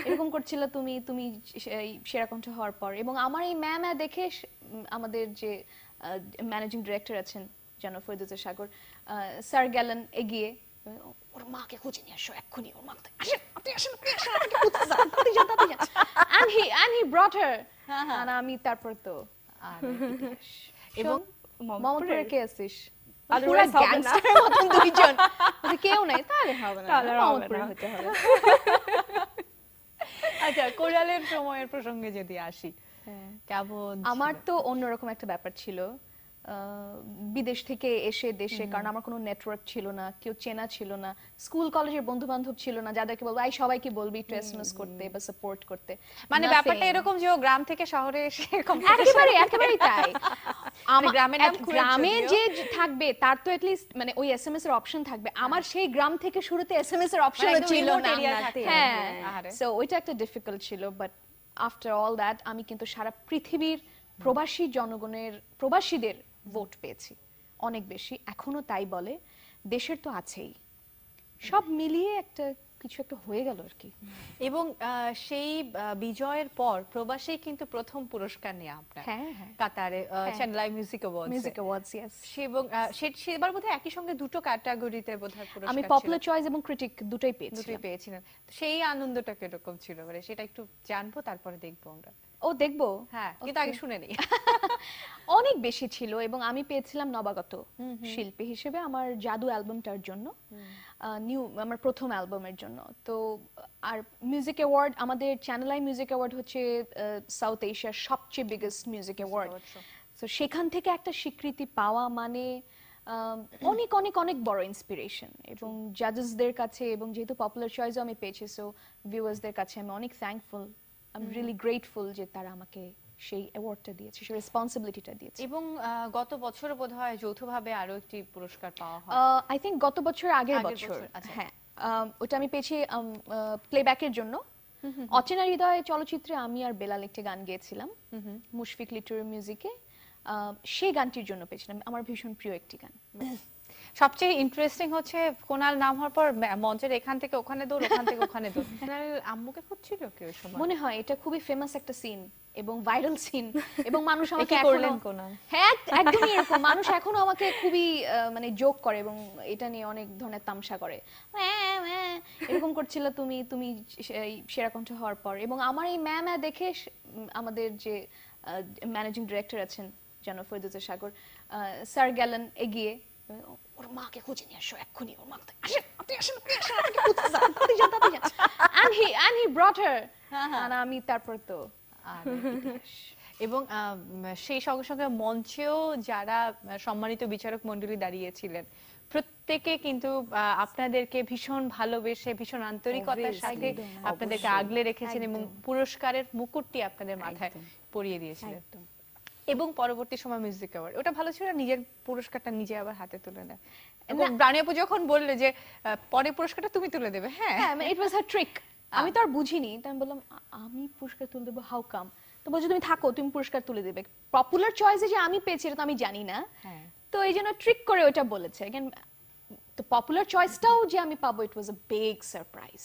এরকম করছিল তুমি তুমি সেরা কণ্ঠ হওয়ার পর, এবং আমার এই ম্যাম দেখে আমাদের যে ম্যানেজিং ডিরেক্টর আছেন জানো ফয়দুজ্জা সাগর স্যার গেলেন এগিয়ে, ওর মাকে খুঁজে নিয়ে আসো এক্ষুনি, ওর মা আসেন আপনি আসেন আপনি আসেন আমাকে খুঁজতে যান তাড়াতাড়ি যান তাড়াতাড়ি যান, and he brought her, আর আমি তারপর তো এবং মোহাম্মদপুরে কে আছিস পুরো গ্যাংস্টারের মতন দুইজন, কেউ নাই তাহলে হবে না, তাহলে হবে মোহাম্মদপুরে না। হতে হবে। আচ্ছা কোরালের সময়ের প্রসঙ্গে যদি আসি, কেমন আমার ছিল? তো অন্যরকম একটা ব্যাপার ছিল বিদেশ থেকে এসে দেশে, কারণ আমার কোনো নেটওয়ার্ক ছিল না, কেউ চেনা ছিল না, স্কুল কলেজের বন্ধু বান্ধব ছিল না যাদেরকে বলবো এই সবাইকে বলবি একটু এসএমএস করতে বা সাপোর্ট করতে, মানে ব্যাপারটা এরকম যে ও গ্রাম থেকে শহরে এসে একেবারে একেবারেই তাই। গ্রামের নাম গ্রামে যে থাকবে তার তো এটলিস্ট মানে ওই এসএমএস এর অপশন থাকবে, আমার সেই গ্রাম থেকে শুরুতে এসএমএস এর অপশন একদম ছিল remote না। area থাকতে হবে। হ্যাঁ, আহারে। সো ওইটা একটা ডিফিকাল্ট ছিল, বাট আফটার অল দ্যাট আমি কিন্তু সারা পৃথিবীর প্রবাসী জনগণের প্রবাসীদের ভোট পেয়েছি অনেক বেশি, এখনো তাই বলে, দেশের তো আছেই, সব মিলিয়ে একটা কিছু একটা হয়ে গেল আর কি। এবং সেই বিজয়ের পর প্রবাসী কিন্তু প্রথম পুরস্কার নেওয়া আপনার হ্যাঁ হ্যাঁ, কাতারে channel I music awards music awards, yes. এবং সেবার বোধহয় একই সঙ্গে দুটো ক্যাটাগরিতে বোধহয় পুরস্কার আমি ছিল। পপুলার চয়েস এবং ক্রিটিক দুটোই পেয়েছি। দুটোই পেয়েছিলেন, তো সেই আনন্দটা কিরকম ছিল, মানে সেটা একটু জানবো তারপরে দেখবো আমরা। ও দেখবো, হ্যাঁ কিন্তু আগে শুনে নেই। অনেক বেশি ছিল, এবং আমি পেয়েছিলাম নবাগত শিল্পী হিসেবে আমার জাদু অ্যালবামটার জন্য, নিউ আমার প্রথম অ্যালবামের জন্য। তো আর মিউজিক অ্যাওয়ার্ড, আমাদের চ্যানেল আই মিউজিক অ্যাওয়ার্ড হচ্ছে সাউথ এশিয়ার সবচেয়ে বিগেস্ট মিউজিক অ্যাওয়ার্ড, তো সেখান থেকে একটা স্বীকৃতি পাওয়া মানে অনেক অনেক অনেক বড় ইন্সপিরেশন, এবং জাজেসদের কাছে, এবং যেহেতু পপুলার চয়েসও আমি পেয়েছি, সো ভিউয়ার্সদের কাছে আমি অনেক thankful, I am really grateful যে তারা আমাকে সেই অ্যাওয়ার্ডটা দিয়েছে, সেই রেসপন্সিবিলিটিটা দিয়েছে। এবং গত বছর বোধহয় যৌথভাবে আরো একটি পুরস্কার পাওয়া হয়। আই থিংক গত বছর আগের বছর, আচ্ছা। হ্যাঁ, ওটা আমি পেয়েছি প্লেব্যাকের জন্য। অচেনা হৃদয় চলচ্চিত্রে আমি আর বেলাল একটি গান গেয়েছিলাম মুশফিক লিটুর মিউজিকে, সেই গানটির জন্য পেয়েছিলাম, আমার ভীষণ প্রিয় একটি গান। সবচেয়ে ইন্টারেস্টিং হচ্ছে কোনাল নাম হওয়ার পর মঞ্চের এখান থেকে ওখানে দৌড়, ওখান থেকে ওখানে দৌড়। কোনাল আম্মুকে খুঁজছিল কি ওই সময়? মনে হয় এটা খুবই ফেমাস একটা সিন এবং ভাইরাল সিন, এবং মানুষ আমাকে কি এখনো করলেন কোনাল? হ্যাঁ একদমই এরকম, মানুষ এখনো আমাকে খুবই মানে জোক করে এবং এটা নিয়ে অনেক ধরনের তামসা করে, এরকম করছিল তুমি তুমি সেরা কণ্ঠ হওয়ার পর, এবং আমার এই ম্যাম দেখে আমাদের যে ম্যানেজিং ডিরেক্টর আছেন জানো ফয়দুজ্জা সাগর স্যার গেলেন এগিয়ে, ওর মাকে খুঁজে নিয়ে আসো এক্ষুনি, ওর মা আসেন আপনি আসেন আপনি আসেন আমাকে খুঁজতে যান তাড়াতাড়ি যান তাড়াতাড়ি যান, and he brought her, আর আমি তারপর তো এবং সেই সঙ্গে সঙ্গে মঞ্চেও যারা সম্মানিত বিচারক মণ্ডলী দাঁড়িয়েছিলেন প্রত্যেকে কিন্তু আপনাদেরকে ভীষণ ভালোবেসে ভীষণ আন্তরিকতার সাথে আপনাদেরকে আগলে রেখেছেন এবং পুরস্কারের মুকুটটি আপনাদের মাথায় পরিয়ে দিয়েছিলেন। এবং পরবর্তী সময় মিউজিক অ্যাওয়ার্ড, ওটা ভালো ছিল, নিজের পুরস্কারটা নিজে আবার হাতে তুলে নেয়। এবং রানী আপু যখন বললে যে পরে পুরস্কারটা তুমি তুলে দেবে, হ্যাঁ ইট ওয়াজ হার ট্রিক, আমি তো আর বুঝিনি, তাই আমি বললাম আমি পুরস্কার তুলে দেবো, হাউ কাম? তো বলছে তুমি থাকো, তুমি পুরস্কার তুলে দেবে, পপুলার চয়েসে যে আমি পেয়েছি এটা তো আমি জানি না, তো এই জন্য ট্রিক করে ওটা বলেছে। তো পপুলার চয়েসটাও যে আমি পাবো, ইট ওয়াজ আ বিগ সারপ্রাইজ।